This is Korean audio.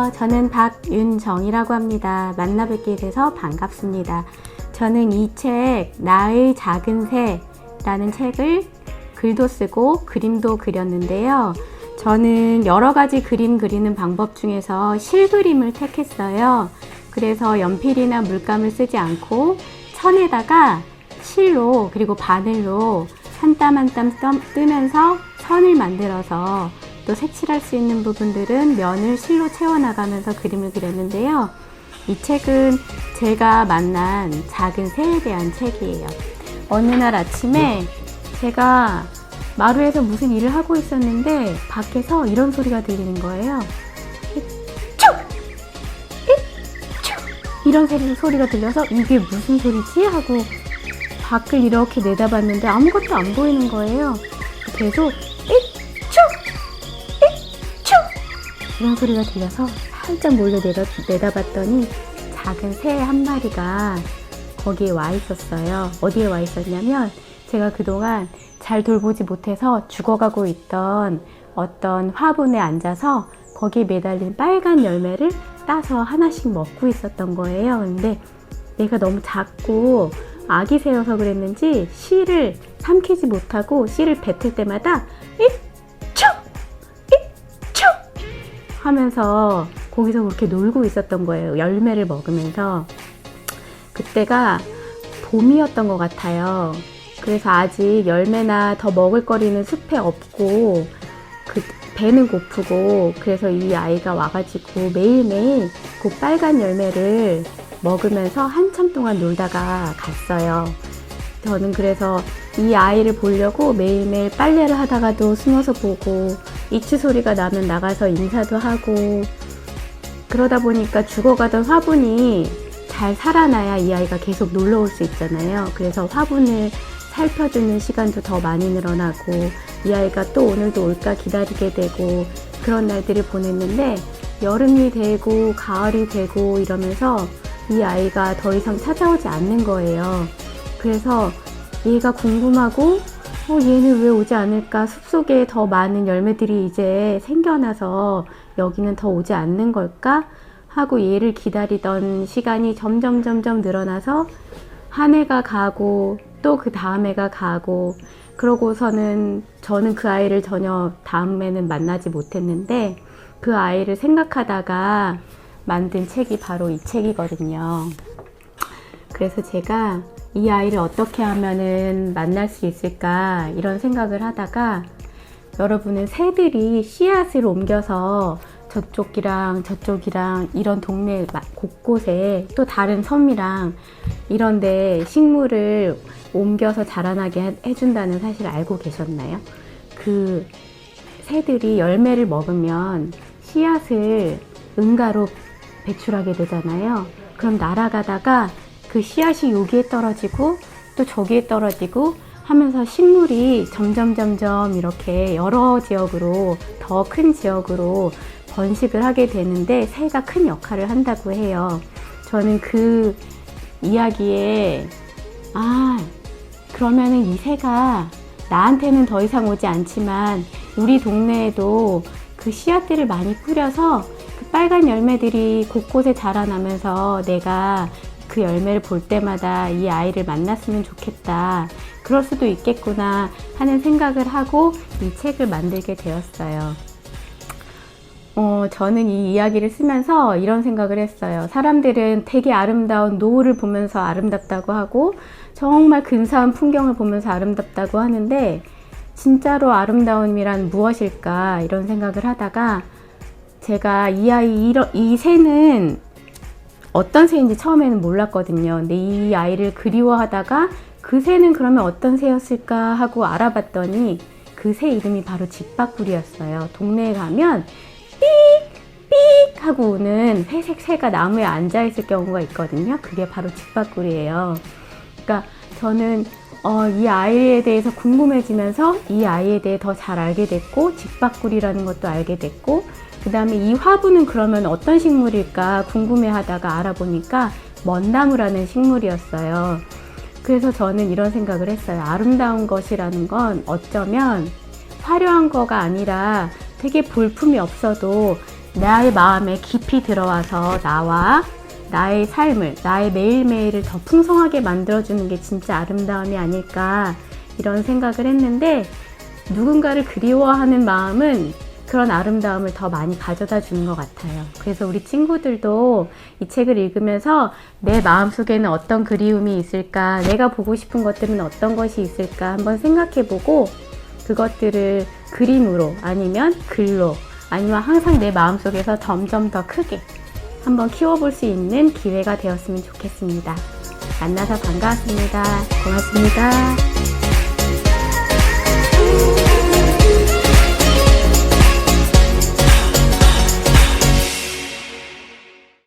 안녕하세요. 저는 박윤정이라고 합니다. 만나 뵙게 돼서 반갑습니다. 저는 이 책 나의 작은 새라는 책을 글도 쓰고 그림도 그렸는데요. 저는 여러 가지 그림 그리는 방법 중에서 실그림을 택했어요. 그래서 연필이나 물감을 쓰지 않고 천에다가 실로 그리고 바늘로 한 땀 한 땀 뜨면서 선을 만들어서 또 색칠할 수 있는 부분들은 면을 실로 채워나가면서 그림을 그렸는데요. 이 책은 제가 만난 작은 새에 대한 책이에요. 어느 날 아침에 제가 마루에서 무슨 일을 하고 있었는데 밖에서 이런 소리가 들리는 거예요. 쭉! 쭉! 이런 소리가 들려서 이게 무슨 소리지? 하고 밖을 이렇게 내다봤는데 아무것도 안 보이는 거예요. 계속 이런 소리가 들려서 살짝 몰래 내다봤더니 작은 새 한 마리가 거기에 와 있었어요. 어디에 와 있었냐면 제가 그동안 잘 돌보지 못해서 죽어가고 있던 어떤 화분에 앉아서 거기에 매달린 빨간 열매를 따서 하나씩 먹고 있었던 거예요. 근데 얘가 너무 작고 아기 새여서 그랬는지 씨를 삼키지 못하고 씨를 뱉을 때마다 하면서 거기서 그렇게 놀고 있었던 거예요. 열매를 먹으면서. 그때가 봄이었던 것 같아요. 그래서 아직 열매나 더 먹을 거리는 숲에 없고 배는 고프고 그래서 이 아이가 와가지고 매일매일 그 빨간 열매를 먹으면서 한참 동안 놀다가 갔어요. 저는 그래서 이 아이를 보려고 매일매일 빨래를 하다가도 숨어서 보고 이치 소리가 나면 나가서 인사도 하고 그러다 보니까 죽어가던 화분이 잘 살아나야 이 아이가 계속 놀러 올 수 있잖아요. 그래서 화분을 살펴주는 시간도 더 많이 늘어나고 이 아이가 또 오늘도 올까 기다리게 되고 그런 날들을 보냈는데 여름이 되고 가을이 되고 이러면서 이 아이가 더 이상 찾아오지 않는 거예요. 그래서 얘가 궁금하고 얘는 왜 오지 않을까? 숲속에 더 많은 열매들이 이제 생겨나서 여기는 더 오지 않는 걸까? 하고 얘를 기다리던 시간이 점점 늘어나서 한 해가 가고 또 그 다음 해가 가고 그러고서는 저는 그 아이를 전혀 다음에는 만나지 못했는데 그 아이를 생각하다가 만든 책이 바로 이 책이거든요. 그래서 제가 이 아이를 어떻게 하면은 만날 수 있을까 이런 생각을 하다가 여러분은 새들이 씨앗을 옮겨서 저쪽이랑 저쪽이랑 이런 동네 곳곳에 또 다른 섬이랑 이런데 식물을 옮겨서 자라나게 해준다는 사실을 알고 계셨나요? 그 새들이 열매를 먹으면 씨앗을 응가로 배출하게 되잖아요. 그럼 날아가다가 그 씨앗이 여기에 떨어지고 또 저기에 떨어지고 하면서 식물이 점점 이렇게 여러 지역으로 더 큰 지역으로 번식을 하게 되는데 새가 큰 역할을 한다고 해요. 저는 그 이야기에 그러면은 이 새가 나한테는 더 이상 오지 않지만 우리 동네에도 그 씨앗들을 많이 뿌려서 그 빨간 열매들이 곳곳에 자라나면서 내가 그 열매를 볼 때마다 이 아이를 만났으면 좋겠다. 그럴 수도 있겠구나 하는 생각을 하고 이 책을 만들게 되었어요. 저는 이 이야기를 쓰면서 이런 생각을 했어요. 사람들은 되게 아름다운 노을을 보면서 아름답다고 하고 정말 근사한 풍경을 보면서 아름답다고 하는데 진짜로 아름다움이란 무엇일까 이런 생각을 하다가 제가 이 새는 어떤 새인지 처음에는 몰랐거든요. 근데 이 아이를 그리워하다가 그 새는 그러면 어떤 새였을까 하고 알아봤더니 그 새 이름이 바로 집바꾸리였어요. 동네에 가면 삑 하고 우는 회색 새가 나무에 앉아있을 경우가 있거든요. 그게 바로 집바꾸리예요. 그러니까 저는 이 아이에 대해서 궁금해지면서 이 아이에 대해 더 잘 알게 됐고 집바꾸리라는 것도 알게 됐고 그 다음에 이 화분은 그러면 어떤 식물일까 궁금해하다가 알아보니까 먼나무라는 식물이었어요. 그래서 저는 이런 생각을 했어요. 아름다운 것이라는 건 어쩌면 화려한 거가 아니라 되게 볼품이 없어도 나의 마음에 깊이 들어와서 나와 나의 삶을, 나의 매일매일을 더 풍성하게 만들어주는 게 진짜 아름다움이 아닐까 이런 생각을 했는데, 누군가를 그리워하는 마음은 그런 아름다움을 더 많이 가져다 주는 것 같아요. 그래서 우리 친구들도 이 책을 읽으면서 내 마음속에는 어떤 그리움이 있을까, 내가 보고 싶은 것들은 어떤 것이 있을까 한번 생각해보고, 그것들을 그림으로 아니면 글로 아니면 항상 내 마음속에서 점점 더 크게 한번 키워볼 수 있는 기회가 되었으면 좋겠습니다. 만나서 반가웠습니다. 고맙습니다.